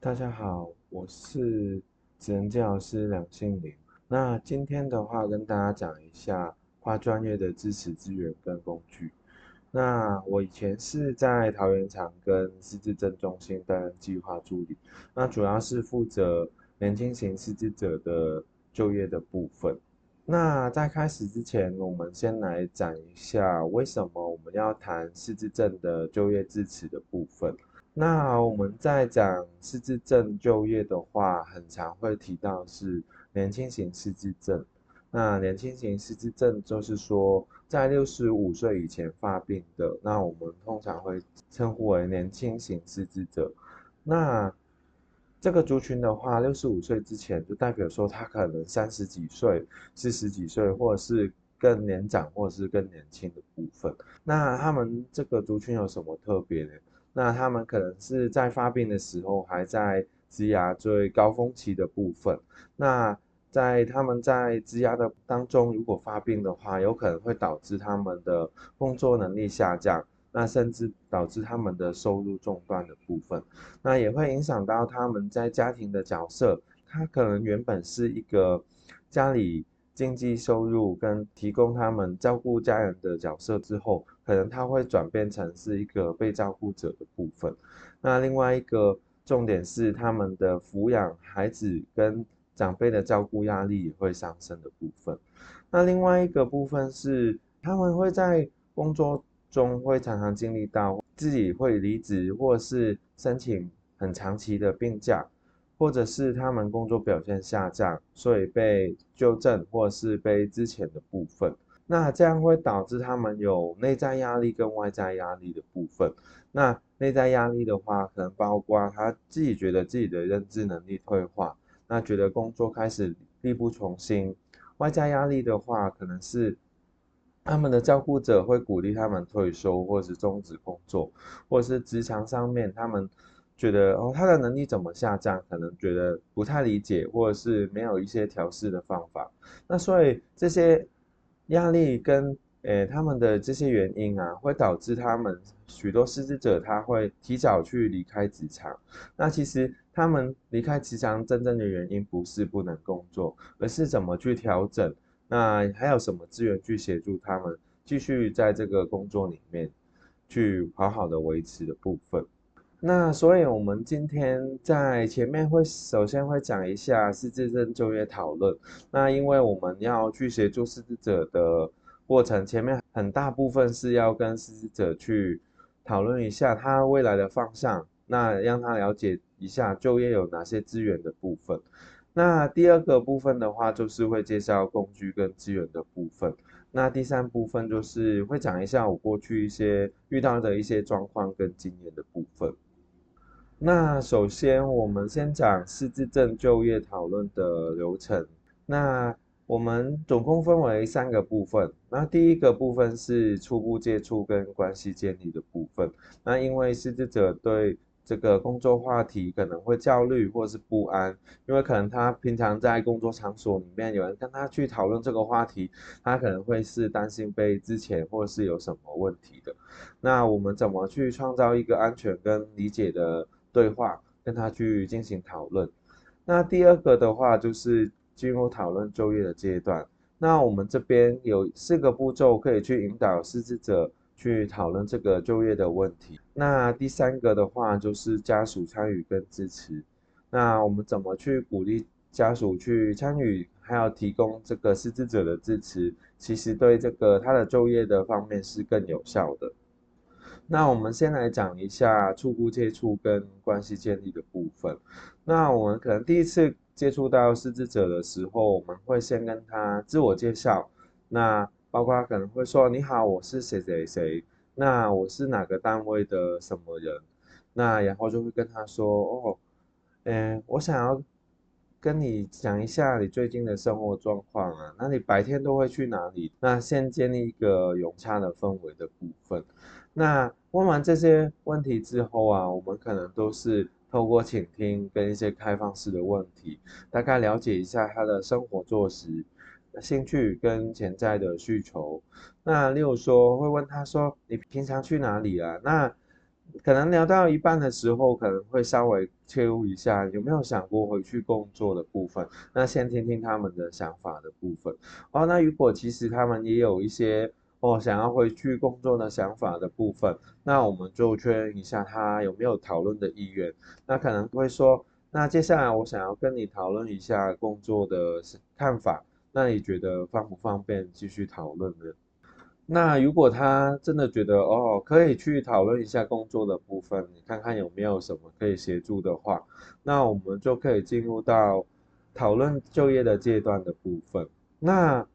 大家好，我是职能治疗师梁信林。那今天的话，跟大家讲一下跨专业的支持资源跟工具。那我以前是在桃园长跟失智症中心担任计划助理，那主要是负责年轻型失智者的就业的部分。那在开始之前，我们先来讲一下为什么我们要谈失智症的就业支持的部分。那我们在讲失智症就业的话，很常会提到是年轻型失智症。那年轻型失智症就是说，在65岁以前发病的，那我们通常会称呼为年轻型失智者。那这个族群的话，65岁之前就代表说他可能30几岁、40几岁，或者是更年长，或者是更年轻的部分。那他们这个族群有什么特别呢？那他们可能是在发病的时候还在职涯最高峰期的部分。那他们在职涯的当中，如果发病的话，有可能会导致他们的工作能力下降，那甚至导致他们的收入中断的部分。那也会影响到他们在家庭的角色。他可能原本是一个家里经济收入跟提供他们照顾家人的角色之后，可能他会转变成是一个被照顾者的部分。那另外一个重点是他们的抚养孩子跟长辈的照顾压力也会上升的部分。那另外一个部分是他们会在工作中会常常经历到自己会离职，或是申请很长期的病假，或者是他们工作表现下降，所以被纠正或是被资遣的部分。那这样会导致他们有内在压力跟外在压力的部分。那内在压力的话，可能包括他自己觉得自己的认知能力退化，那觉得工作开始力不从心。外在压力的话，可能是他们的照顾者会鼓励他们退休或是终止工作，或是职场上面他们觉得他的能力怎么下降，可能觉得不太理解，或者是没有一些调试的方法。那所以这些压力跟他们的这些原因啊，会导致他们许多失职者他会提早去离开职场。那其实他们离开职场真正的原因不是不能工作，而是怎么去调整。那还有什么资源去协助他们继续在这个工作里面去好好的维持的部分？那所以，我们今天在前面首先会讲一下失智症就业讨论。那因为我们要去协助失智者的过程，前面很大部分是要跟失智者去讨论一下他未来的方向，那让他了解一下就业有哪些资源的部分。那第二个部分的话，就是会介绍工具跟资源的部分。那第三部分就是会讲一下我过去一些遇到的一些状况跟经验的部分。那首先，我们先讲失智症就业讨论的流程。那我们总共分为3个部分。那第一个部分是初步接触跟关系建立的部分。那因为失智者对这个工作话题可能会焦虑或是不安，因为可能他平常在工作场所里面有人跟他去讨论这个话题，他可能会是担心被之前或是有什么问题的。那我们怎么去创造一个安全跟理解的对话，跟他去进行讨论？那第二个的话就是进入讨论就业的阶段。那我们这边有4个步骤可以去引导失职者去讨论这个就业的问题。那第三个的话就是家属参与跟支持。那我们怎么去鼓励家属去参与，还有提供这个失职者的支持，其实对这个他的就业的方面是更有效的。那我们先来讲一下初步接触跟关系建立的部分。那我们可能第一次接触到失智者的时候，我们会先跟他自我介绍，那包括可能会说：“你好，我是谁谁谁，那我是哪个单位的什么人。”那然后就会跟他说：“哦，我想要跟你讲一下你最近的生活状况啊，那你白天都会去哪里？”那先建立一个融洽的氛围的部分。那问完这些问题之后啊，我们可能都是透过倾听跟一些开放式的问题，大概了解一下他的生活作息、兴趣跟潜在的需求。那例如说，会问他说：“你平常去哪里啊？那可能聊到一半的时候，可能会稍微切入一下，有没有想过回去工作的部分？那先听听他们的想法的部分。哦，那如果其实他们也有一些想要回去工作的想法的部分，那我们就确认一下他有没有讨论的意愿。那可能会说，那接下来我想要跟你讨论一下工作的看法，那你觉得方不方便继续讨论呢？那如果他真的觉得可以去讨论一下工作的部分，你看看有没有什么可以协助的话，那我们就可以进入到讨论就业的阶段的部分。那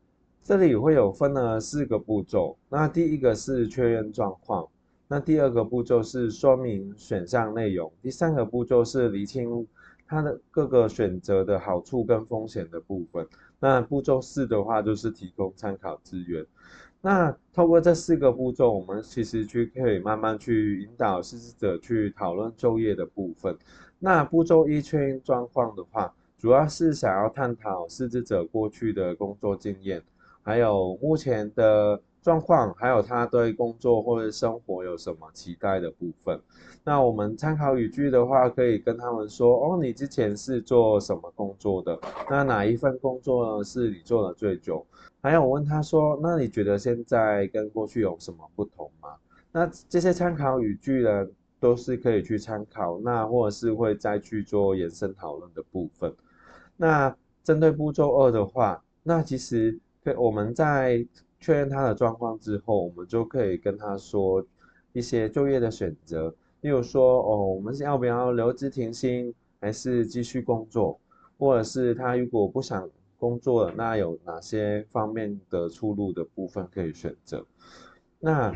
这里会有分了4个步骤。那第一个是确认状况，那第二个步骤是说明选项内容，第三个步骤是厘清它的各个选择的好处跟风险的部分。那步骤4的话就是提供参考资源。那透过这4个步骤，我们其实可以慢慢去引导施职者去讨论就业的部分。那步骤1确认状况的话，主要是想要探讨施职者过去的工作经验，还有目前的状况，还有他对工作或者生活有什么期待的部分。那我们参考语句的话，可以跟他们说，你之前是做什么工作的？那哪一份工作呢是你做的最久？还有我问他说，那你觉得现在跟过去有什么不同吗？那这些参考语句呢，都是可以去参考，那或者是会再去做延伸讨论的部分。那针对步骤2的话，那其实我们在确认他的状况之后，我们就可以跟他说一些就业的选择，例如说，我们要不要留职停薪，还是继续工作？或者是他如果不想工作了，那有哪些方面的出路的部分可以选择？那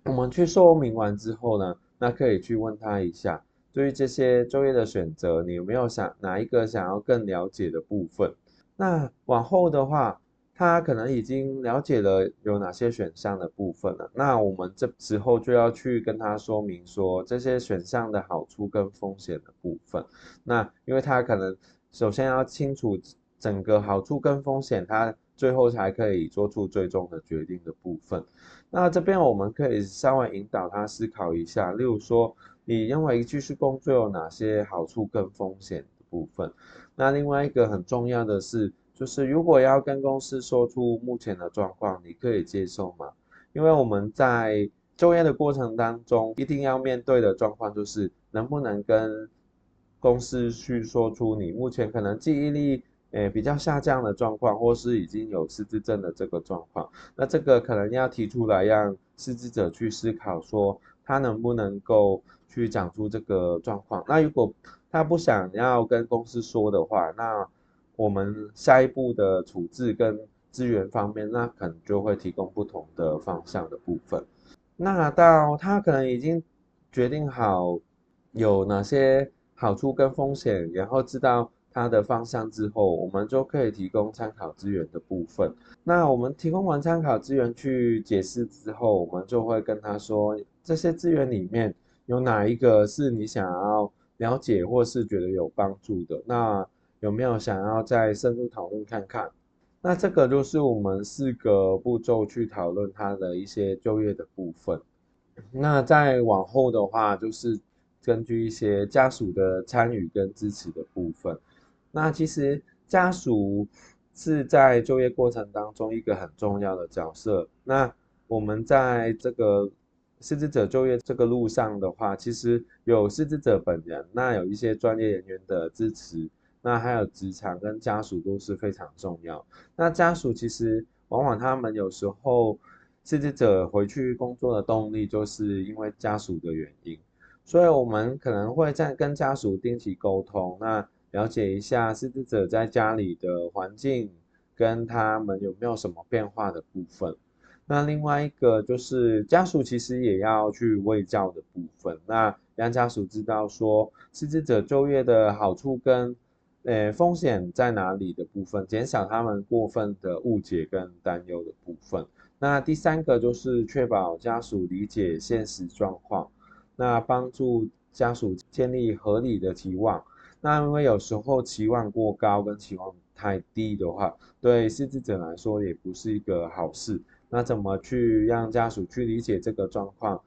我们去说明完之后呢，那可以去问他一下，对于这些就业的选择，你有没有哪一个想要更了解的部分？那往后的话，他可能已经了解了有哪些选项的部分了，那我们这时候就要去跟他说明说这些选项的好处跟风险的部分。那因为他可能首先要清楚整个好处跟风险，他最后才可以做出最终的决定的部分。那这边我们可以稍微引导他思考一下，例如说，你认为继续工作有哪些好处跟风险的部分？那另外一个很重要的是，就是如果要跟公司说出目前的状况，你可以接受吗？因为我们在就业的过程当中，一定要面对的状况就是能不能跟公司去说出你目前可能记忆力比较下降的状况，或是已经有失智症的这个状况。那这个可能要提出来，让失智者去思考，说他能不能够去讲出这个状况。那如果他不想要跟公司说的话，那我们下一步的处置跟资源方面，那可能就会提供不同的方向的部分。那到他可能已经决定好有哪些好处跟风险，然后知道他的方向之后，我们就可以提供参考资源的部分。那我们提供完参考资源去解释之后，我们就会跟他说，这些资源里面有哪一个是你想要了解或是觉得有帮助的？那有没有想要再深入讨论看看？那这个就是我们4个步骤去讨论他的一些就业的部分。那再往后的话，就是根据一些家属的参与跟支持的部分。那其实家属是在就业过程当中一个很重要的角色。那我们在这个失职者就业这个路上的话，其实有失职者本人，那有一些专业人员的支持，那还有职场跟家属都是非常重要。那家属其实往往他们有时候失职者回去工作的动力，就是因为家属的原因。所以我们可能会在跟家属定期沟通，那了解一下失智者在家里的环境跟他们有没有什么变化的部分。那另外一个就是家属其实也要去卫教的部分，那让家属知道说失智者就业的好处跟风险在哪里的部分，减少他们过分的误解跟担忧的部分。那第三个就是确保家属理解现实状况，那帮助家属建立合理的期望。那因为有时候期望过高跟期望太低的话，对失智者来说也不是一个好事。那怎么去让家属去理解这个状况？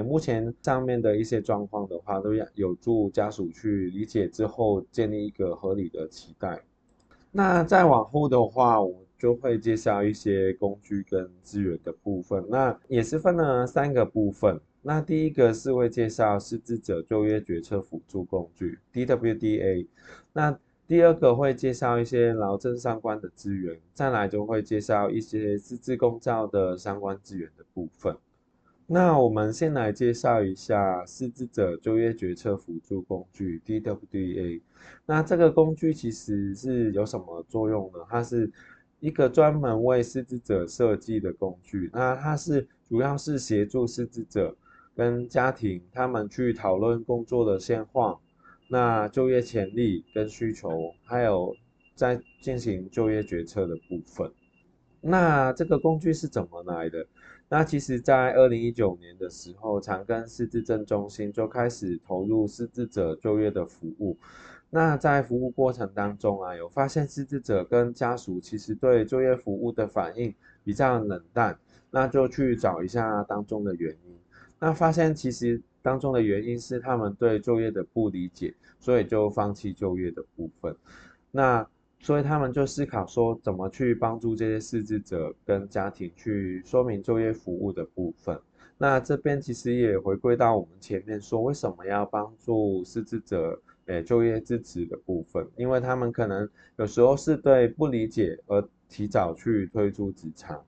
目前上面的一些状况的话，都有助家属去理解之后，建立一个合理的期待。那再往后的话，我就会介绍一些工具跟资源的部分。那也是分了3个部分。那第一个是会介绍失智者就业决策辅助工具 （DWDA）。那第二个会介绍一些劳政相关的资源，再来就会介绍一些失智共照的相关资源的部分。那我们先来介绍一下失智者就业决策辅助工具 （DWDA）。那这个工具其实是有什么作用呢？它是一个专门为失智者设计的工具。那它主要是协助失智者跟家庭他们去讨论工作的现况、那就业潜力跟需求，还有在进行就业决策的部分。那这个工具是怎么来的？那其实，在2019年的时候，长庚失智症中心就开始投入失智者就业的服务。那在服务过程当中啊，有发现失智者跟家属其实对就业服务的反应比较冷淡，那就去找一下当中的原因。那发现其实当中的原因是他们对就业的不理解，所以就放弃就业的部分。那所以他们就思考说，怎么去帮助这些失智者跟家庭去说明就业服务的部分。那这边其实也回归到我们前面说，为什么要帮助失智者就业支持的部分，因为他们可能有时候是对不理解而提早去退出职场。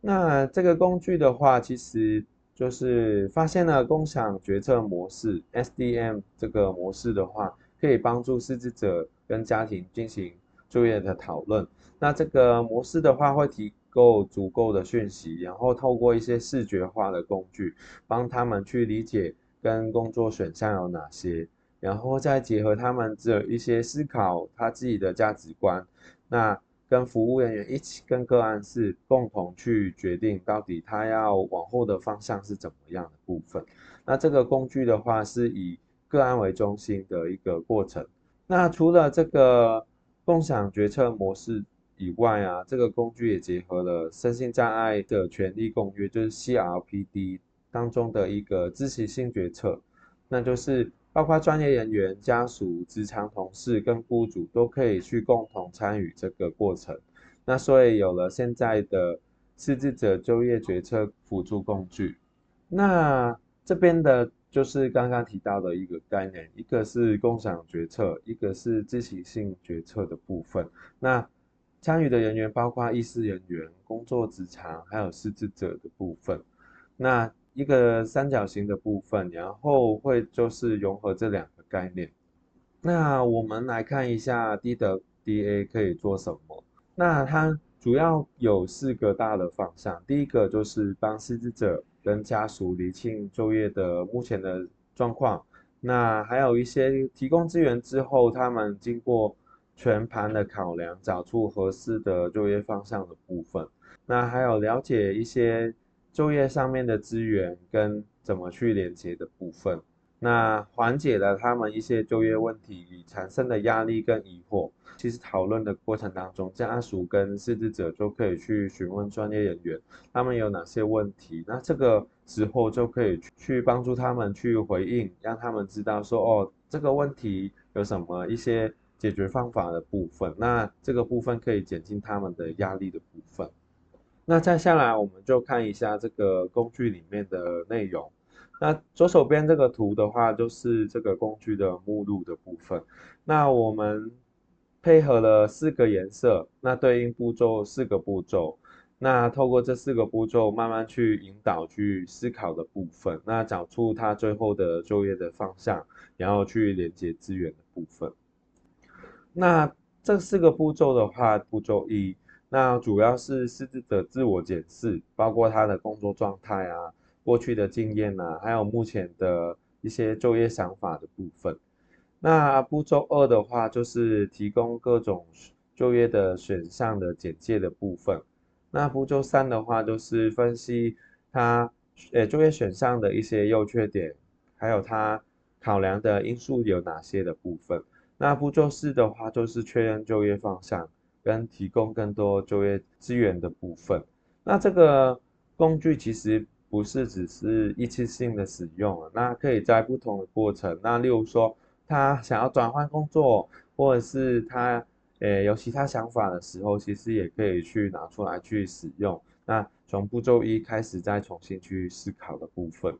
那这个工具的话，其实就是发现了共享决策模式 （SDM） 这个模式的话，可以帮助失智者跟家庭进行就业的讨论。那这个模式的话，会提供足够的讯息，然后透过一些视觉化的工具，帮他们去理解跟工作选项有哪些，然后再结合他们的一些思考，他自己的价值观。那跟服务人员一起跟个案是共同去决定到底他要往后的方向是怎么样的部分。那这个工具的话是以个案为中心的一个过程。那除了这个共享决策模式以外啊，这个工具也结合了身心障碍的权利公约，就是 CRPD 当中的一个知识性决策，那就是包括专业人员、家属、职场同事跟雇主都可以去共同参与这个过程。那所以有了现在的失智者就业决策辅助工具。那这边的就是刚刚提到的一个概念，一个是共享决策，一个是知情性决策的部分。那参与的人员包括医师人员、工作职场，还有失智者的部分。那一个三角形的部分，然后会就是融合这2个概念。那我们来看一下 DWDA 可以做什么。那它主要有4个大的方向。第一个就是帮失智者跟家属厘清就业的目前的状况。那还有一些提供资源之后，他们经过全盘的考量，找出合适的就业方向的部分。那还有了解一些就业上面的资源跟怎么去连接的部分。那缓解了他们一些就业问题产生的压力跟疑惑。其实讨论的过程当中，家属跟失智者就可以去询问专业人员，他们有哪些问题，那这个时候就可以去帮助他们去回应，让他们知道说，哦，这个问题有什么一些解决方法的部分，那这个部分可以减轻他们的压力的部分。那再下来，我们就看一下这个工具里面的内容。那左手边这个图的话，就是这个工具的目录的部分。那我们配合了4个颜色，那对应步骤4个步骤。那透过这4个步骤，慢慢去引导、去思考的部分，那找出它最后的就业的方向，然后去连接资源的部分。那这4个步骤的话，步骤1，那主要是失智者自我检视，包括他的工作状态啊、过去的经验啊，还有目前的一些就业想法的部分。那步骤2的话，就是提供各种就业的选项的简介的部分。那步骤3的话，就是分析他就业选项的一些优缺点，还有他考量的因素有哪些的部分。那步骤4的话，就是确认就业方向跟提供更多就业资源的部分。那这个工具其实不是只是一次性的使用了，那可以在不同的过程，那例如说他想要转换工作，或者是他有其他想法的时候，其实也可以去拿出来去使用。那从步骤一开始再重新去思考的部分。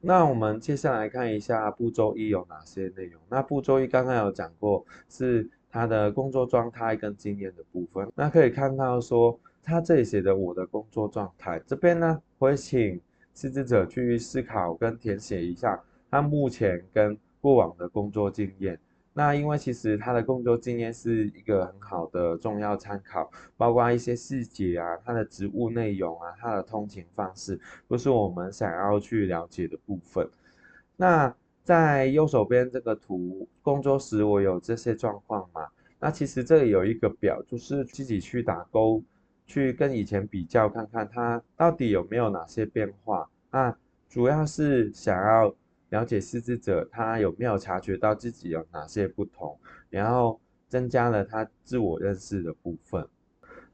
那我们接下来看一下步骤一有哪些内容。那步骤一刚刚有讲过，是他的工作状态跟经验的部分。那可以看到说，他这里写的我的工作状态，这边呢会请失职者去思考跟填写一下他目前跟过往的工作经验。那因为其实他的工作经验是一个很好的重要参考，包括一些细节啊，他的职务内容啊，他的通勤方式。都是我们想要去了解的部分。那在右手边这个图，工作时我有这些状况嘛？那其实这里有一个表，就是自己去打勾，去跟以前比较看看它到底有没有哪些变化。那主要是想要了解失智者他有没有察觉到自己有哪些不同，然后增加了他自我认识的部分。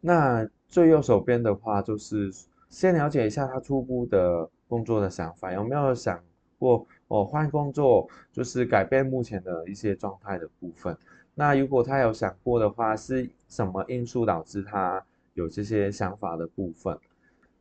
那最右手边的话，就是先了解一下他初步的工作的想法，有没有想过换工作，就是改变目前的一些状态的部分。那如果他有想过的话，是什么因素导致他有这些想法的部分？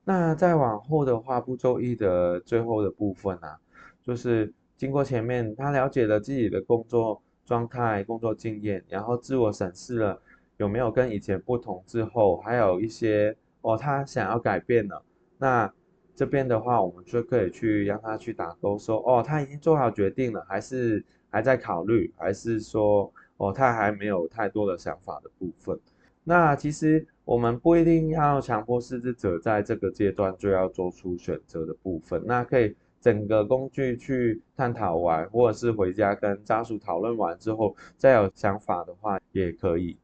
那再往后的话，步骤一的最后的部分啊，就是经过前面他了解了自己的工作状态、工作经验，然后自我审视了有没有跟以前不同之后，还有一些他想要改变了。那这边的话，我们就可以去让他去打勾说，他已经做好决定了，还是还在考虑，还是说他还没有太多的想法的部分。那其实我们不一定要强迫失智者在这个阶段就要做出选择的部分，那可以整个工具去探讨完，或者是回家跟家属讨论完之后，再有想法的话也可以。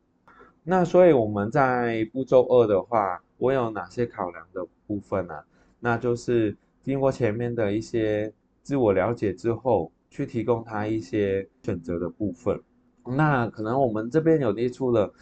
那所以我们在步骤二的话，我有哪些考量的部分呢？那就是经过前面的一些自我了解之后，去提供他一些选择的部分。那可能我们这边有列出了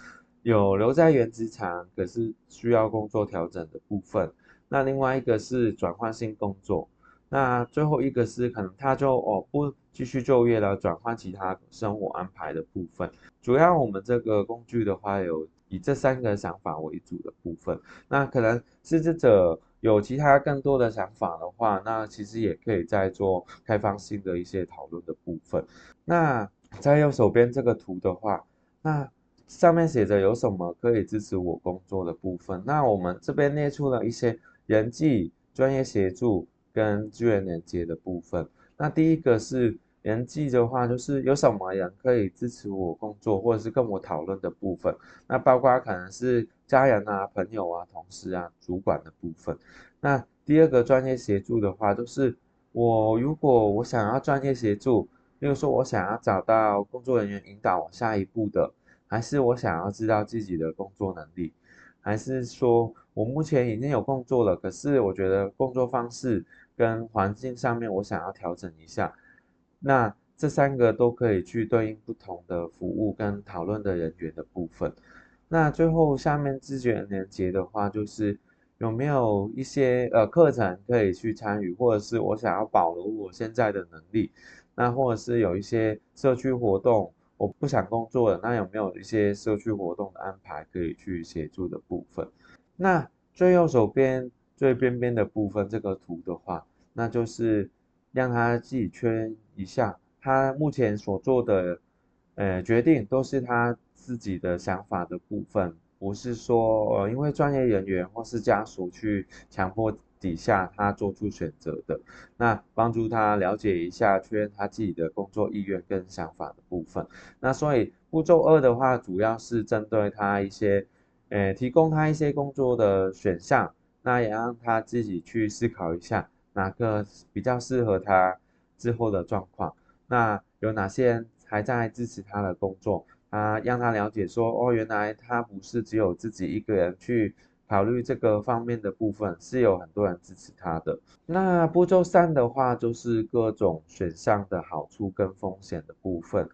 有留在原职场，可是需要工作调整的部分。那另外一个是转换性工作，那最后一个是可能他就不继续就业了，转换其他生活安排的部分。主要我们这个工具的话，有以这三个想法为主的部分。那可能失职者有其他更多的想法的话，那其实也可以再做开放性的一些讨论的部分。那在右手边这个图的话，那上面写着有什么可以支持我工作的部分。那我们这边列出了一些人际、专业协助跟资源连接的部分。那第一个是人际的话，就是有什么人可以支持我工作，或者是跟我讨论的部分。那包括可能是家人啊、朋友啊、同事啊、主管的部分。那第二个专业协助的话，就是如果我想要专业协助，例如说我想要找到工作人员引导我下一步的，还是我想要知道自己的工作能力，还是说我目前已经有工作了，可是我觉得工作方式跟环境上面我想要调整一下。那这三个都可以去对应不同的服务跟讨论的人员的部分。那最后下面资源连接的话，就是有没有一些课程可以去参与，或者是我想要保留我现在的能力，那或者是有一些社区活动，我不想工作了，那有没有一些社区活动的安排可以去协助的部分？那最右手边最边边的部分这个图的话，那就是让他自己确认一下，他目前所做的决定都是他自己的想法的部分，不是说因为专业人员或是家属去强迫底下他做出选择的。那帮助他了解一下，确认他自己的工作意愿跟想法的部分。那所以步骤二的话，主要是针对他一些提供他一些工作的选项，那也让他自己去思考一下哪个比较适合他之后的状况。那有哪些人还在支持他的工作？让他了解说，原来他不是只有自己一个人去考虑这个方面的部分，是有很多人支持他的。那步骤三的话，就是各种选项的好处跟风险的部分。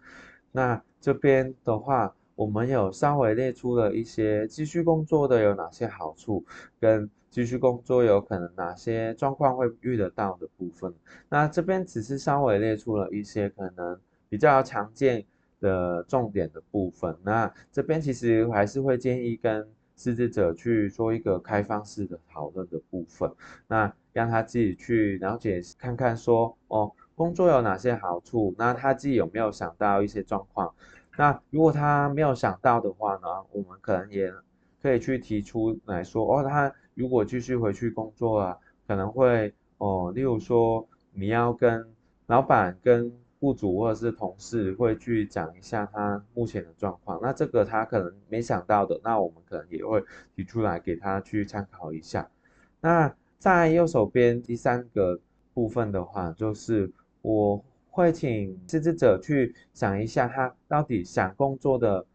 那这边的话，我们有稍微列出了一些继续工作的有哪些好处，跟继续工作有可能哪些状况会遇得到的部分。那这边只是稍微列出了一些可能比较常见的重点的部分。那这边其实还是会建议跟失智者去做一个开放式的讨论的部分，那让他自己去了解看看说，哦，工作有哪些好处，那他自己有没有想到一些状况。那如果他没有想到的话呢，我们可能也可以去提出来说，哦，他如果继续回去工作啊，可能会例如说你要跟老板、跟雇主或者是同事会去讲一下他目前的状况，那这个他可能没想到的，那我们可能也会提出来给他去参考一下。那在右手边第三个部分的话，就是我会请失职者去想一下，他到底想工作的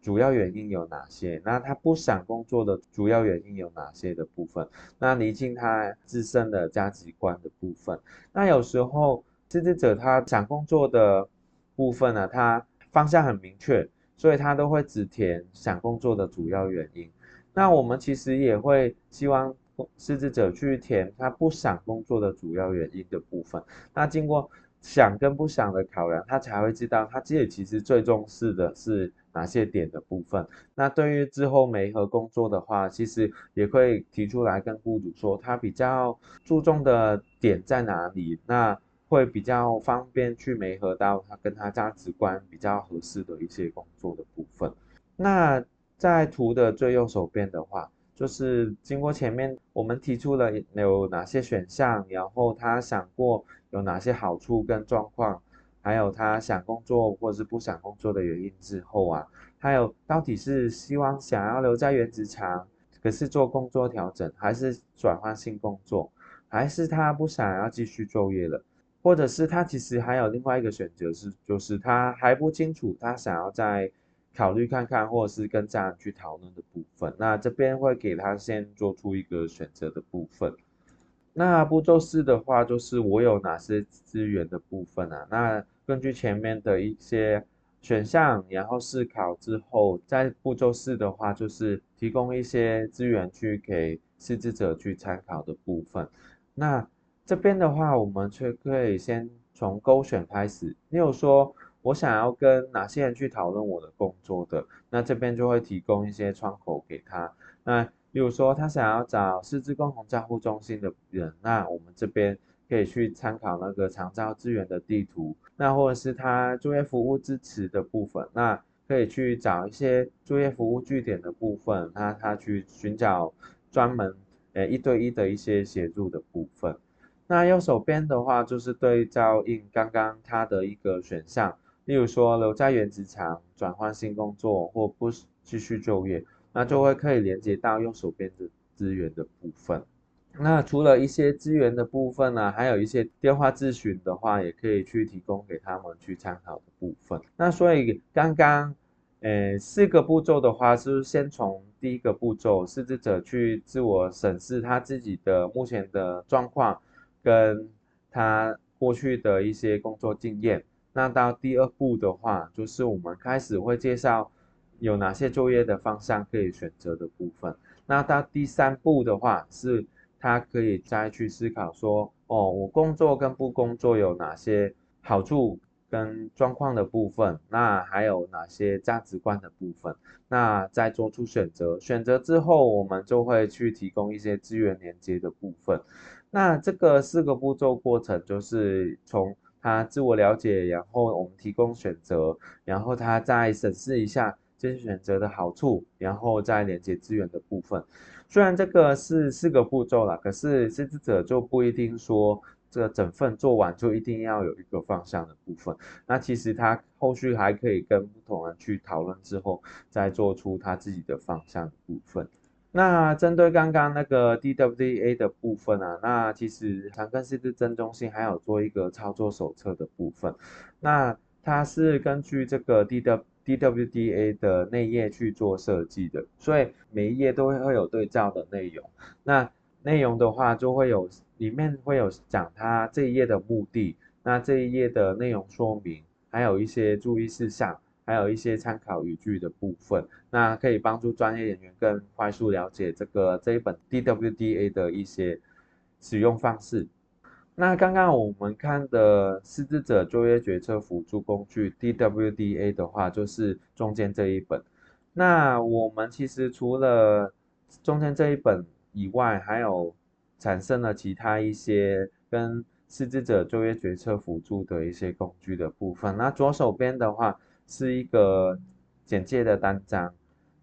主要原因有哪些？那他不想工作的主要原因有哪些的部分？那厘清他自身的价值观的部分。那有时候失职者他想工作的部分呢，他方向很明确，所以他都会只填想工作的主要原因。那我们其实也会希望失职者去填他不想工作的主要原因的部分。那经过想跟不想的考量，他才会知道他自己其实最重视的是哪些点的部分。那对于之后媒合工作的话，其实也会提出来跟雇主说，他比较注重的点在哪里，那会比较方便去媒合到他跟他价值观比较合适的一些工作的部分。那在图的最右手边的话，就是经过前面我们提出了有哪些选项，然后他想过有哪些好处跟状况，还有他想工作或是不想工作的原因之后啊，还有到底是希望想要留在原职场，可是做工作调整，还是转换性工作，还是他不想要继续就业了，或者是他其实还有另外一个选择是，就是他还不清楚他想要在考虑看看，或者是跟家人去讨论的部分。那这边会给他先做出一个选择的部分。那步骤四的话，就是我有哪些资源的部分啊？那根据前面的一些选项，然后思考之后，在步骤四的话，就是提供一些资源去给失职者去参考的部分。那这边的话，我们却可以先从勾选开始。例如说，我想要跟哪些人去讨论我的工作的，那这边就会提供一些窗口给他。那例如说，他想要找师资共同照护中心的人，那我们这边可以去参考那个长照资源的地图，那或者是他就业服务支持的部分，那可以去找一些就业服务据点的部分，那他去寻找专门一对一的一些协助的部分。那右手边的话，就是对照应刚刚他的一个选项，例如说留在原职场、转换新工作或不继续就业，那就会可以连接到右手边的资源的部分。那除了一些资源的部分呢，还有一些电话咨询的话，也可以去提供给他们去参考的部分。那所以刚刚，四个步骤的话，是先从第一个步骤，失职者去自我审视他自己的目前的状况，跟他过去的一些工作经验。那到第二步的话，就是我们开始会介绍有哪些就业的方向可以选择的部分。那到第三步的话，是他可以再去思考说，哦，我工作跟不工作有哪些好处跟状况的部分，那还有哪些价值观的部分，那再做出选择。选择之后，我们就会去提供一些资源连接的部分。那这个四个步骤过程，就是从他自我了解，然后我们提供选择，然后他再审视一下这些选择的好处，然后再连接资源的部分。虽然这个是四个步骤啦，可是失职者就不一定说这个整份做完就一定要有一个方向的部分。那其实他后续还可以跟不同人去讨论之后，再做出他自己的方向的部分。那针对刚刚那个 DWA 的部分啊，那其实长庚失智症中心还有做一个操作手册的部分，那它是根据这个 DWDA 的内页去做设计的，所以每一页都会有对照的内容。那内容的话就会有里面会有讲它这一页的目的，那这一页的内容说明，还有一些注意事项。还有一些参考语句的部分，那可以帮助专业人员更快速了解这一本 DWDA 的一些使用方式。那刚刚我们看的失智者就业决策辅助工具 DWDA 的话，就是中间这一本。那我们其实除了中间这一本以外，还有产生了其他一些跟失智者就业决策辅助的一些工具的部分。那左手边的话是一个简介的单章，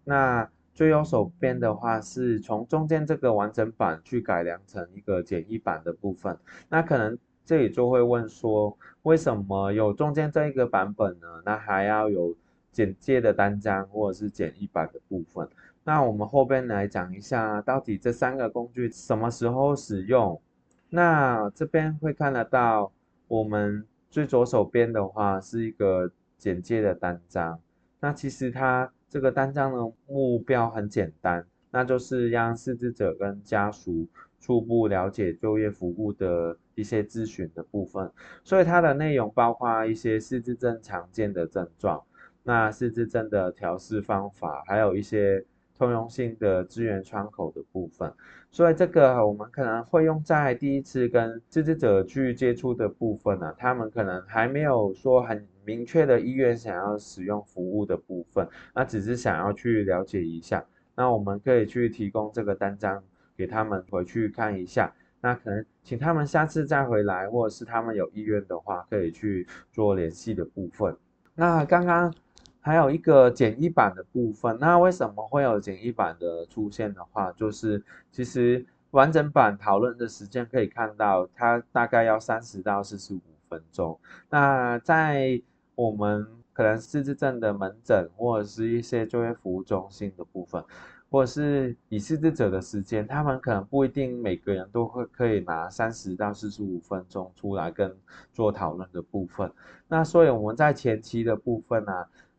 那最右手边的话是从中间这个完整版去改良成一个简易版的部分。那可能这里就会问说，为什么有中间这一个版本呢？那还要有简介的单章或者是简易版的部分。那我们后边来讲一下，到底这三个工具什么时候使用？那这边会看得到，我们最左手边的话是一个简介的单章。那其实它这个单章的目标很简单，那就是让失智者跟家属初步了解就业服务的一些咨询的部分。所以它的内容包括一些失智症常见的症状，那失智症的调试方法，还有一些通用性的资源窗口的部分。所以这个我们可能会用在第一次跟失智者去接触的部分呢，他们可能还没有说很明确的意愿想要使用服务的部分，那只是想要去了解一下。那我们可以去提供这个单张给他们回去看一下。那可能请他们下次再回来，或者是他们有意愿的话，可以去做联系的部分。那刚刚还有一个简易版的部分，那为什么会有简易版的出现的话，就是其实完整版讨论的时间可以看到，它大概要30到45分钟。那在我们可能失智症的门诊或者是一些就业服务中心的部分，或者是以失智者的时间，他们可能不一定每个人都会可以拿30到45分钟出来跟做讨论的部分。那所以我们在前期的部分呢，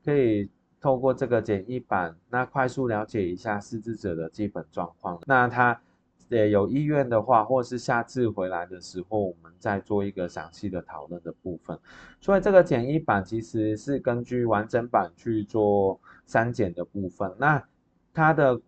可以透过这个简易版，那快速了解一下失智者的基本状况。那他也有意愿的话，或是下次回来的时候，我们再做一个详细的讨论的部分。所以这个简易版其实是根据完整版去做删减的部分。那它的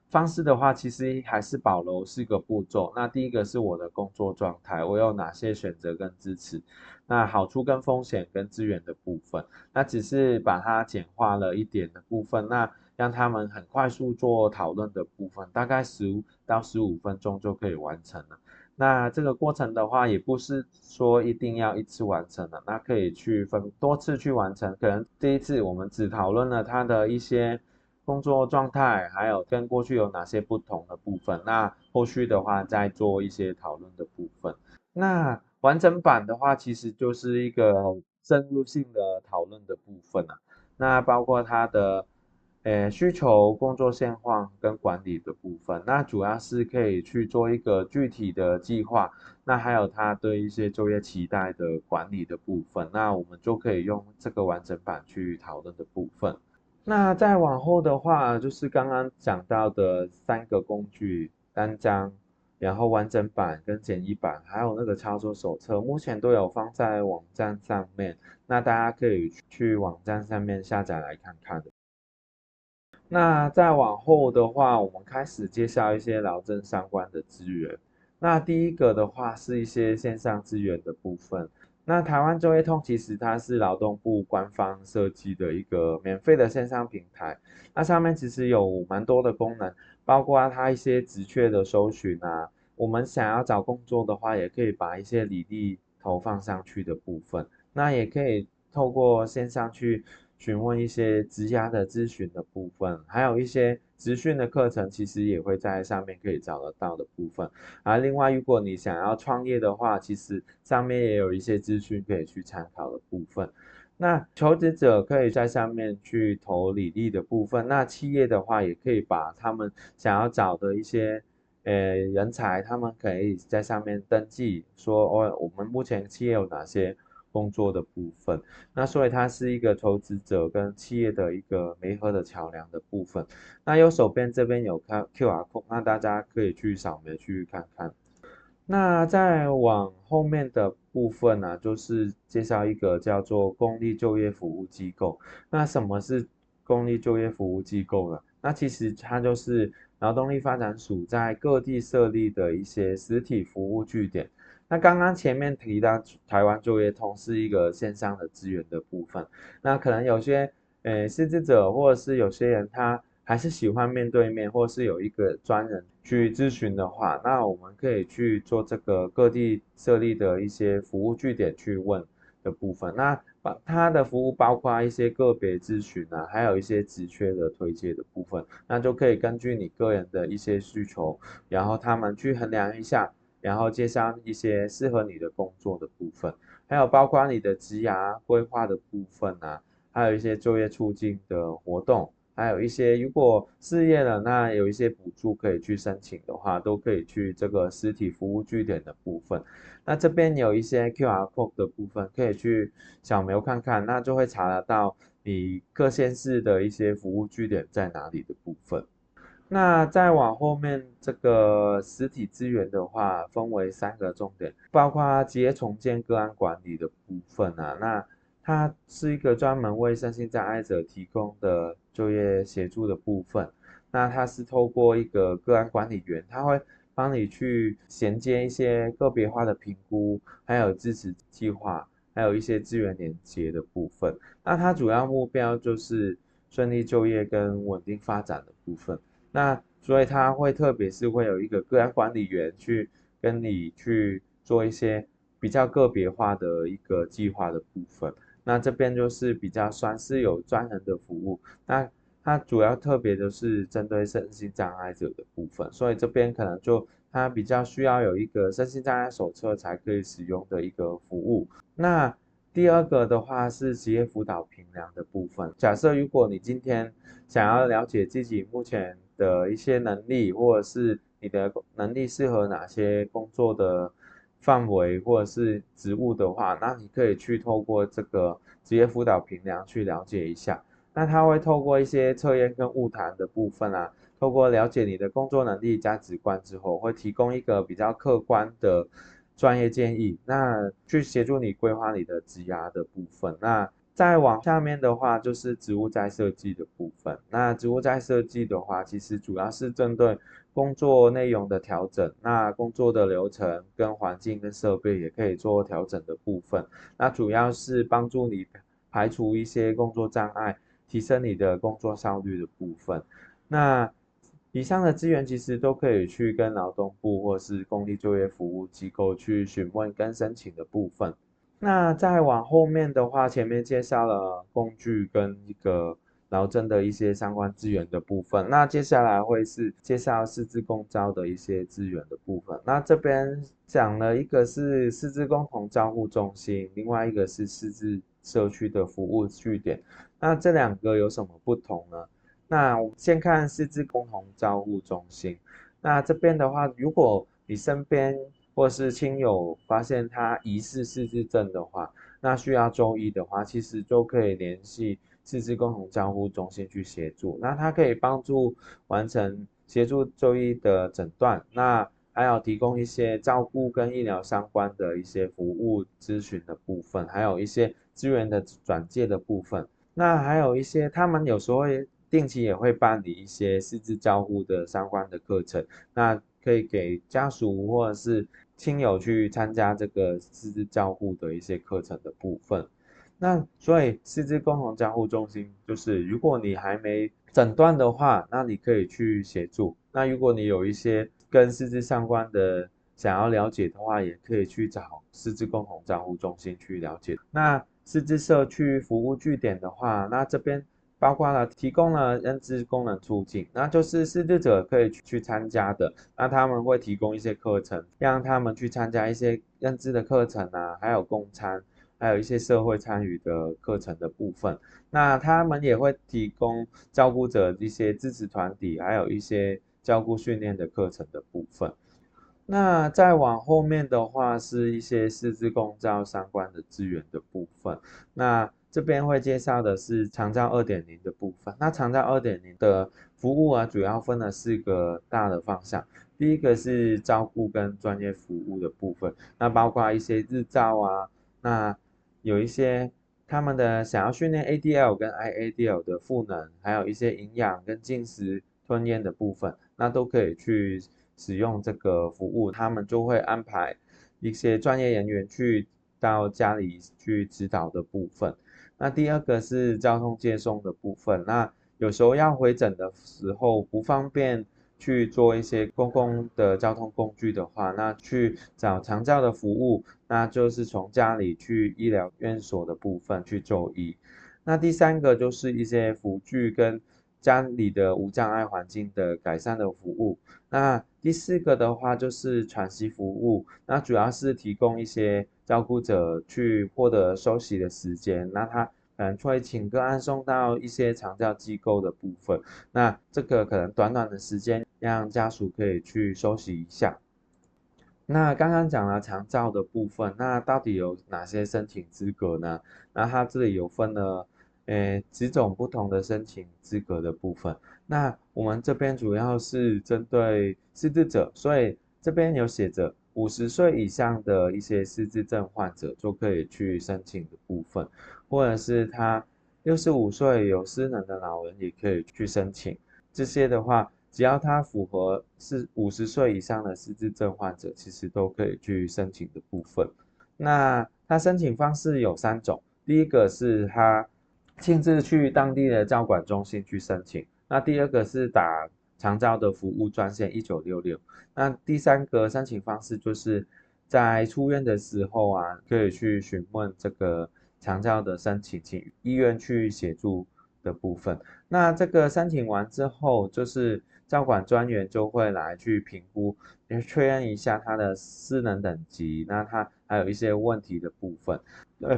方式的话，其实还是保留4个步骤。那第一个是我的工作状态，我有哪些选择跟支持，那好处跟风险跟资源的部分，那只是把它简化了一点的部分，那让他们很快速做讨论的部分，大概10到15分钟就可以完成了。那这个过程的话，也不是说一定要一次完成的，那可以去分多次去完成。可能第一次我们只讨论了他的一些工作状态，还有跟过去有哪些不同的部分，那后续的话再做一些讨论的部分。那完整版的话，其实就是一个深入性的讨论的部分啊。那包括它的需求、工作现况跟管理的部分，那主要是可以去做一个具体的计划，那还有它对一些就业期待的管理的部分，那我们就可以用这个完整版去讨论的部分。那再往后的话，就是刚刚讲到的3个工具单章，然后完整版跟简易版，还有那个操作手册，目前都有放在网站上面，那大家可以去网站上面下载来看看的。那再往后的话，我们开始介绍一些劳政相关的资源。那第一个的话是一些线上资源的部分。那台湾就业通其实它是劳动部官方设计的一个免费的线上平台，那上面其实有蛮多的功能，包括它一些职缺的搜寻啊，我们想要找工作的话，也可以把一些履历投放上去的部分，那也可以透过线上去询问一些职涯的咨询的部分，还有一些职训的课程，其实也会在上面可以找得到的部分。另外，如果你想要创业的话，其实上面也有一些资讯可以去参考的部分。那求职者可以在上面去投履历的部分，那企业的话也可以把他们想要找的一些人才，他们可以在上面登记说哦，我们目前企业有哪些工作的部分。那所以它是一个投资者跟企业的一个媒合的桥梁的部分。那右手边这边有 QR code，那大家可以去扫描去看看。那再往后面的部分呢，就是介绍一个叫做公立就业服务机构。那什么是公立就业服务机构呢？那其实它就是劳动力发展署在各地设立的一些实体服务据点。那刚刚前面提到台湾就业通是一个线上的资源的部分，那可能有些失智者或者是有些人他还是喜欢面对面，或是有一个专人去咨询的话，那我们可以去做这个各地设立的一些服务据点去问的部分。那它的服务包括一些个别咨询啊，还有一些职缺的推介的部分，那就可以根据你个人的一些需求，然后他们去衡量一下，然后介绍一些适合你的工作的部分，还有包括你的职涯规划的部分啊，还有一些就业促进的活动。还有一些如果失业了，那有一些补助可以去申请的话，都可以去这个实体服务据点的部分。那这边有一些 QR code 的部分，可以去扫描看看，那就会查得到你各县市的一些服务据点在哪里的部分。那再往后面这个实体资源的话，分为3个重点，包括职业重建个案管理的部分啊，那它是一个专门为身心障碍者提供的就业协助的部分。那它是透过一个个案管理员，他会帮你去衔接一些个别化的评估，还有支持计划，还有一些资源连接的部分。那它主要目标就是顺利就业跟稳定发展的部分。那所以他会特别是会有一个个案管理员去跟你去做一些比较个别化的一个计划的部分。那这边就是比较算是有专人的服务。那它主要特别的是针对身心障碍者的部分，所以这边可能就它比较需要有一个身心障碍手册才可以使用的一个服务。那第二个的话是职业辅导评量的部分。假设如果你今天想要了解自己目前的一些能力，或者是你的能力适合哪些工作的范围或者是职务的话，那你可以去透过这个职业辅导评量去了解一下。那它会透过一些测验跟晤谈的部分啊，透过了解你的工作能力、价值观之后，会提供一个比较客观的专业建议，那去协助你规划你的职涯的部分。那再往下面的话，就是职务再设计的部分。那职务再设计的话，其实主要是针对工作内容的调整，那工作的流程跟环境跟设备也可以做调整的部分。那主要是帮助你排除一些工作障碍，提升你的工作效率的部分。那以上的资源其实都可以去跟劳动部或是公立就业服务机构去询问跟申请的部分。那再往后面的话，前面介绍了工具跟一个劳政的一些相关资源的部分，那接下来会是介绍师资共招的一些资源的部分。那这边讲了一个是师资共同照护中心，另外一个是师资社区的服务据点。那这2个有什么不同呢？那我们先看师资共同照护中心。那这边的话，如果你身边或是亲友发现他疑似失智症的话，那需要就医的话，其实就可以联系失智共同照护中心去协助。那它可以帮助完成协助就医的诊断，那还有提供一些照顾跟医疗相关的一些服务咨询的部分，还有一些资源的转介的部分。那还有一些他们有时候定期也会办理一些失智照护的相关的课程，那可以给家属或者是亲友去参加这个失智照护的一些课程的部分。那所以失智共同照护中心就是如果你还没诊断的话，那你可以去协助。那如果你有一些跟失智相关的想要了解的话，也可以去找失智共同照护中心去了解。那失智社区服务据点的话，那这边包括了提供了认知功能促进，那就是失智者可以去参加的。那他们会提供一些课程，让他们去参加一些认知的课程啊，还有共餐，还有一些社会参与的课程的部分。那他们也会提供照顾者一些支持团体，还有一些照顾训练的课程的部分。那再往后面的话，是一些师资共照相关的资源的部分。那这边会介绍的是长照2.0的部分。那长照2.0的服务啊，主要分了4个大的方向。第一个是照顾跟专业服务的部分，那包括一些日照啊，那有一些他们的想要训练 ADL 跟 IADL 的赋能，还有一些营养跟进食吞咽的部分，那都可以去使用这个服务，他们就会安排一些专业人员去到家里去指导的部分。那第二个是交通接送的部分，那有时候要回诊的时候不方便去做一些公共的交通工具的话，那去找长照的服务，那就是从家里去医疗院所的部分去就医。那第三个就是一些辅具跟家里的无障碍环境的改善的服务。那第四个的话就是喘息服务，那主要是提供一些照顾者去获得休息的时间，那他可能会请个案送到一些长照机构的部分，那这个可能短短的时间让家属可以去休息一下。那刚刚讲了长照的部分，那到底有哪些申请资格呢？那它这里有分了，几种不同的申请资格的部分。那我们这边主要是针对失智者，所以这边有写着50岁以上的一些失智症患者就可以去申请的部分，或者是他65岁有失能的老人也可以去申请。这些的话，只要他符合是50岁以上的失智症患者，其实都可以去申请的部分。那他申请方式有3种，第一个是他亲自去当地的照管中心去申请，那第二个是打长照的服务专线1966，那第三个申请方式就是在出院的时候啊，可以去询问这个长照的申请，请医院去协助的部分。那这个申请完之后，就是照管专员就会来去评估，确认一下他的失能等级，那他还有一些问题的部分。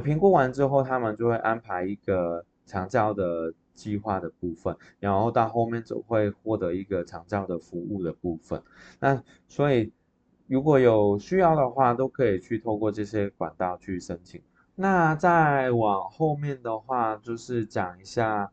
评估完之后，他们就会安排一个长照的计划的部分，然后到后面就会获得一个长照的服务的部分。那所以如果有需要的话，都可以去透过这些管道去申请。那再往后面的话，就是讲一下，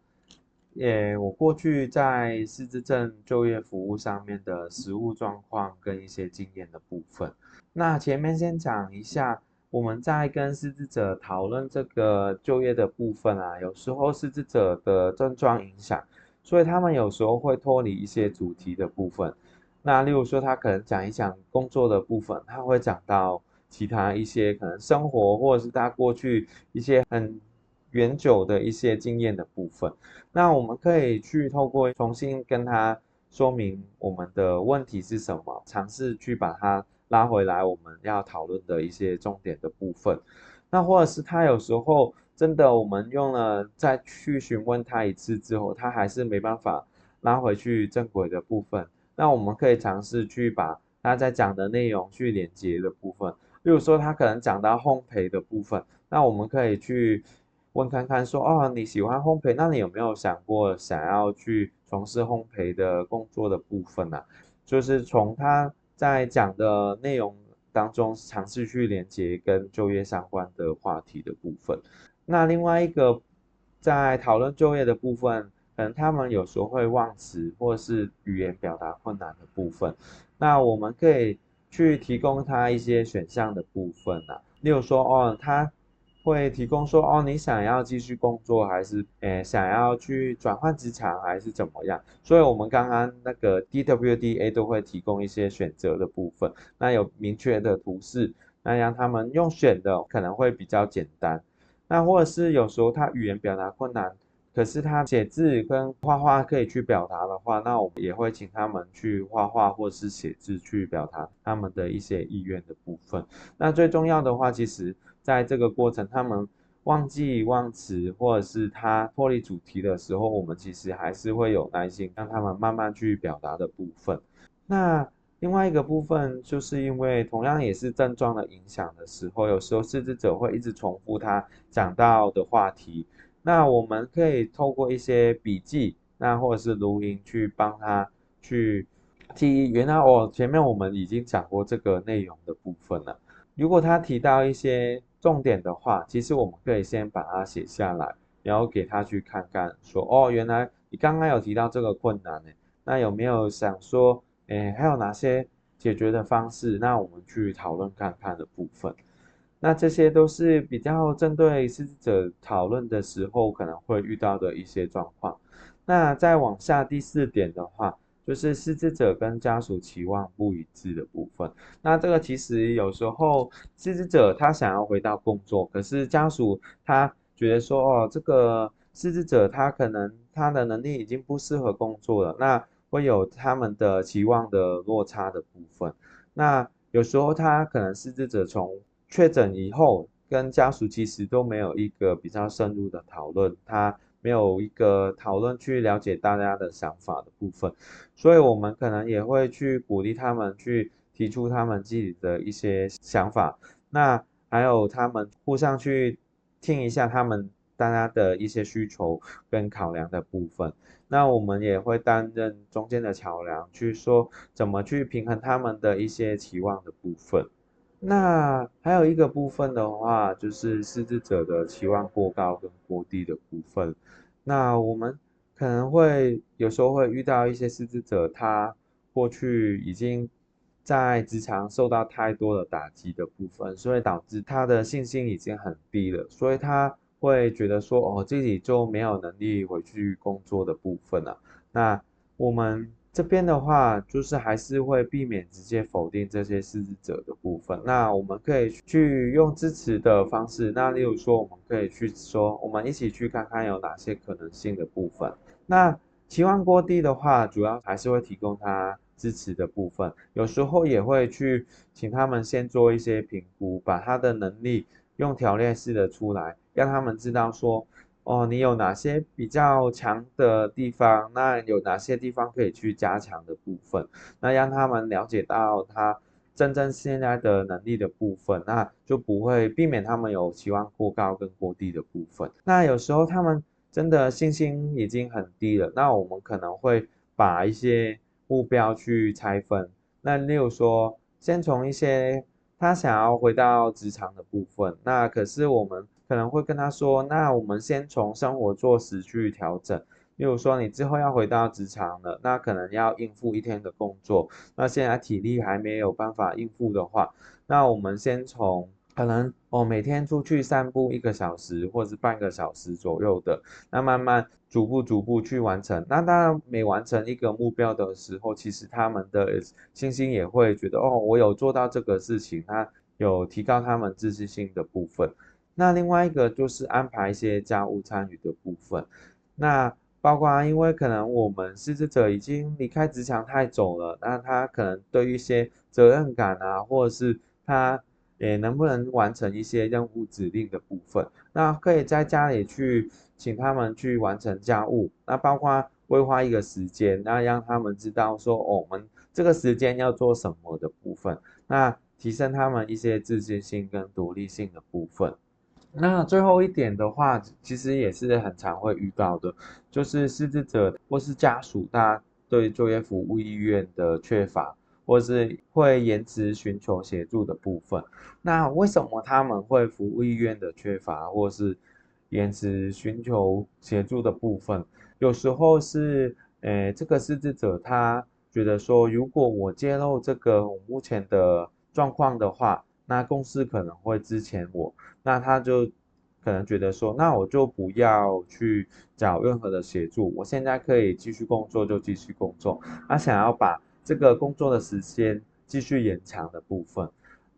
我过去在失智症就业服务上面的实务状况跟一些经验的部分。那前面先讲一下，我们在跟失智者讨论这个就业的部分啊，有时候失智者的症状影响，所以他们有时候会脱离一些主题的部分。那例如说，他可能讲一讲工作的部分，他会讲到其他一些可能生活或者是他过去一些很远久的一些经验的部分。那我们可以去透过重新跟他说明我们的问题是什么，尝试去把它拉回来我们要讨论的一些重点的部分。那或者是他有时候真的我们用了再去询问他一次之后，他还是没办法拉回去正轨的部分。那我们可以尝试去把他在讲的内容去连接的部分，例如说他可能讲到烘焙的部分，那我们可以去问看看说，哦，你喜欢烘焙，那你有没有想过想要去从事烘焙的工作的部分呢？就是从他在讲的内容当中尝试去连接跟就业相关的话题的部分。那另外一个在讨论就业的部分，可能他们有时候会忘词或是语言表达困难的部分，那我们可以去提供他一些选项的部分啊，例如说哦，他会提供说哦，你想要继续工作还是想要去转换职场还是怎么样？所以我们刚刚那个 DWDA 都会提供一些选择的部分，那有明确的图示，那让他们用选的可能会比较简单。那或者是有时候他语言表达困难，可是他写字跟画画可以去表达的话，那我们也会请他们去画画或是写字去表达他们的一些意愿的部分。那最重要的话，其实在这个过程，他们忘记忘词或者是他脱离主题的时候，我们其实还是会有耐心让他们慢慢去表达的部分。那另外一个部分，就是因为同样也是症状的影响的时候，有时候失智者会一直重复他讲到的话题，那我们可以透过一些笔记，那或者是录音去帮他去记忆。原来前面我们已经讲过这个内容的部分了。如果他提到一些重点的话，其实我们可以先把它写下来，然后给他去看看，说哦，原来你刚刚有提到这个困难呢，那有没有想说，还有哪些解决的方式，那我们去讨论看看的部分。那这些都是比较针对失智者讨论的时候可能会遇到的一些状况。那再往下第四点的话，就是失智者跟家属期望不一致的部分。那这个其实有时候失智者他想要回到工作，可是家属他觉得说，哦，这个失智者他可能他的能力已经不适合工作了，那会有他们的期望的落差的部分。那有时候他可能失智者从确诊以后，跟家属其实都没有一个比较深入的讨论，他没有一个讨论去了解大家的想法的部分，所以我们可能也会去鼓励他们去提出他们自己的一些想法，那还有他们互相去听一下他们大家的一些需求跟考量的部分。那我们也会担任中间的桥梁，去说怎么去平衡他们的一些期望的部分。那还有一个部分的话，就是失智者的期望过高跟过低的部分。那我们可能会有时候会遇到一些失智者，他过去已经在职场受到太多的打击的部分，所以导致他的信心已经很低了，所以他会觉得说，哦，自己就没有能力回去工作的部分了。那我们这边的话，就是还是会避免直接否定这些失职者的部分。那我们可以去用支持的方式，那例如说，我们可以去说，我们一起去看看有哪些可能性的部分。那期望过低的话，主要还是会提供他支持的部分，有时候也会去请他们先做一些评估，把他的能力用条列式的出来，让他们知道说，哦，你有哪些比较强的地方，那有哪些地方可以去加强的部分，那让他们了解到他真正现在的能力的部分，那就不会避免他们有期望过高跟过低的部分。那有时候他们真的信心已经很低了，那我们可能会把一些目标去拆分，那例如说，先从一些他想要回到职场的部分，那可是我们可能会跟他说，那我们先从生活作息去调整。例如说，你之后要回到职场了，那可能要应付一天的工作，那现在体力还没有办法应付的话，那我们先从可能每天出去散步1个小时或者是半个小时左右的，那慢慢逐步去完成。那当然每完成一个目标的时候，其实他们的信心也会觉得哦，我有做到这个事情，他有提高他们自信心的部分。那另外一个就是安排一些家务参与的部分，那包括因为可能我们失职者已经离开职场太久了，那他可能对于一些责任感啊，或者是他也能不能完成一些任务指令的部分，那可以在家里去请他们去完成家务，那包括规划一个时间，那让他们知道说，哦，我们这个时间要做什么的部分，那提升他们一些自信心跟独立性的部分。那最后一点的话，其实也是很常会遇到的，就是失智者或是家属，他对就业服务意愿的缺乏，或是会延迟寻求协助的部分。那为什么他们会服务意愿的缺乏，或是延迟寻求协助的部分？有时候是，这个失智者他觉得说，如果我揭露这个我目前的状况的话，那公司可能会支遣我。那他就可能觉得说，那我就不要去找任何的协助，我现在可以继续工作就继续工作。他想要把这个工作的时间继续延长的部分。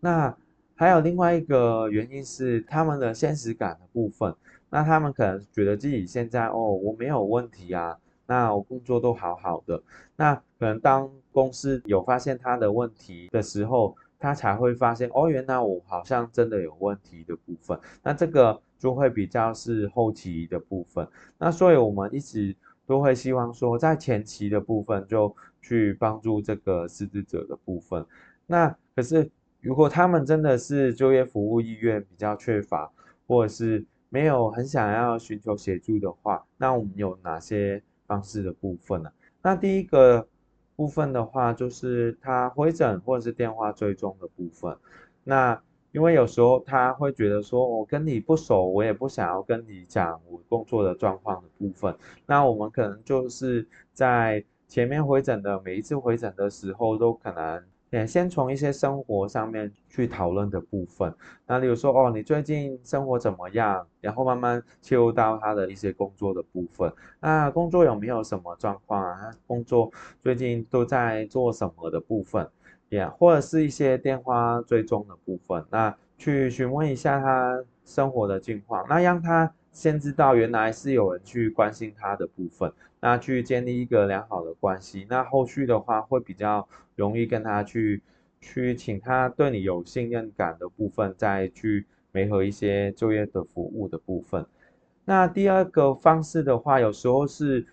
那还有另外一个原因是他们的现实感的部分。那他们可能觉得自己现在我没有问题啊，那我工作都好好的。那可能当公司有发现他的问题的时候，他才会发现原来我好像真的有问题的部分。那这个就会比较是后期的部分。那所以我们一直都会希望说，在前期的部分就去帮助这个失智者的部分。那可是如果他们真的是就业服务意愿比较缺乏，或者是没有很想要寻求协助的话，那我们有哪些方式的部分呢？那第一个部分的话，就是他回诊或者是电话追踪的部分。那因为有时候他会觉得说，我跟你不熟，我也不想要跟你讲我工作的状况的部分。那我们可能就是在前面回诊的每一次回诊的时候，都可能也先从一些生活上面去讨论的部分。那例如说，哦，你最近生活怎么样？然后慢慢切入到他的一些工作的部分。那工作有没有什么状况啊？他工作最近都在做什么的部分？也或者是一些电话追踪的部分，那去询问一下他生活的近况，那让他先知道原来是有人去关心他的部分，那去建立一个良好的关系，那后续的话会比较容易跟他去请他对你有信任感的部分，再去媒合一些就业的服务的部分。那第二个方式的话，有时候是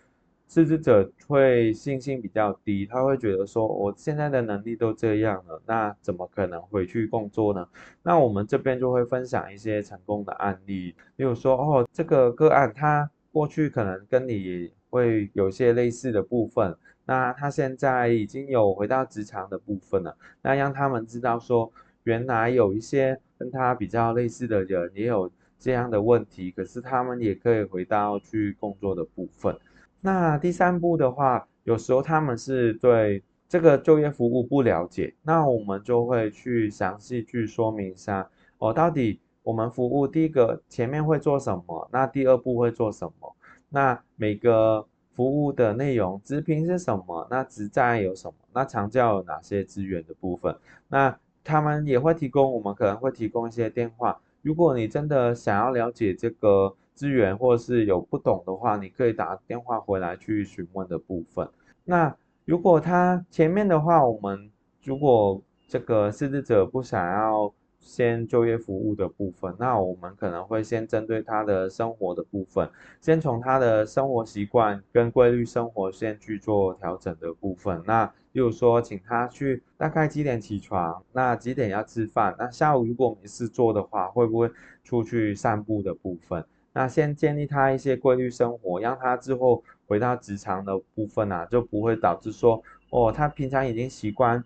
失职者会信心比较低，他会觉得说，我现在的能力都这样了，那怎么可能回去工作呢？那我们这边就会分享一些成功的案例，例如说，哦，这个个案他过去可能跟你会有一些类似的部分，那他现在已经有回到职场的部分了，那让他们知道说，原来有一些跟他比较类似的人也有这样的问题，可是他们也可以回到去工作的部分。那第三步的话，有时候他们是对这个就业服务不了解，那我们就会去详细去说明一下，哦，到底我们服务第一个前面会做什么，那第二步会做什么，那每个服务的内容，职评是什么，那职灾有什么，那长教有哪些资源的部分，那他们也会提供，我们可能会提供一些电话。如果你真的想要了解这个资源，或者是有不懂的话，你可以打电话回来去询问的部分。那如果他前面的话，我们如果这个失职者不想要先就业服务的部分，那我们可能会先针对他的生活的部分，先从他的生活习惯跟规律生活先去做调整的部分。那例如说，请他去大概几点起床，那几点要吃饭，那下午如果没事做的话，会不会出去散步的部分？那先建立他一些规律生活，让他之后回到职场的部分啊，就不会导致说，哦，他平常已经习惯，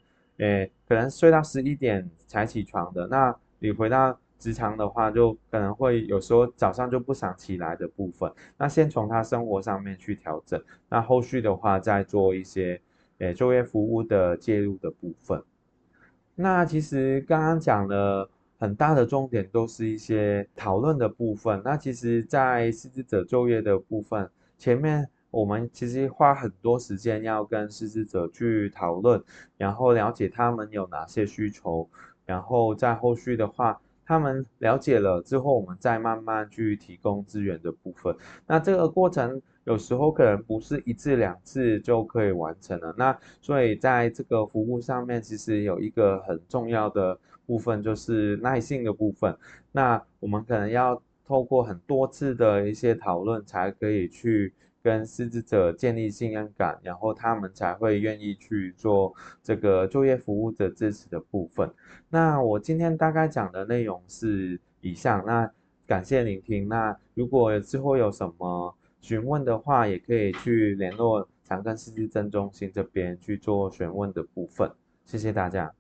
可能睡到11点才起床的，那你回到职场的话，就可能会有时候早上就不想起来的部分。那先从他生活上面去调整，那后续的话再做一些，就业服务的介入的部分。那其实刚刚讲了很大的重点，都是一些讨论的部分。那其实，在失职者就业的部分，前面我们其实花很多时间要跟失职者去讨论，然后了解他们有哪些需求，然后在后续的话，他们了解了之后，我们再慢慢去提供资源的部分。那这个过程有时候可能不是一次两次就可以完成了。那所以在这个服务上面，其实有一个很重要的部分，就是耐性的部分。那我们可能要透过很多次的一些讨论，才可以去跟失职者建立信任感，然后他们才会愿意去做这个就业服务的支持的部分。那我今天大概讲的内容是以上，那感谢聆听。那如果之后有什么询问的话，也可以去联络长庚失智症中心这边去做询问的部分。谢谢大家。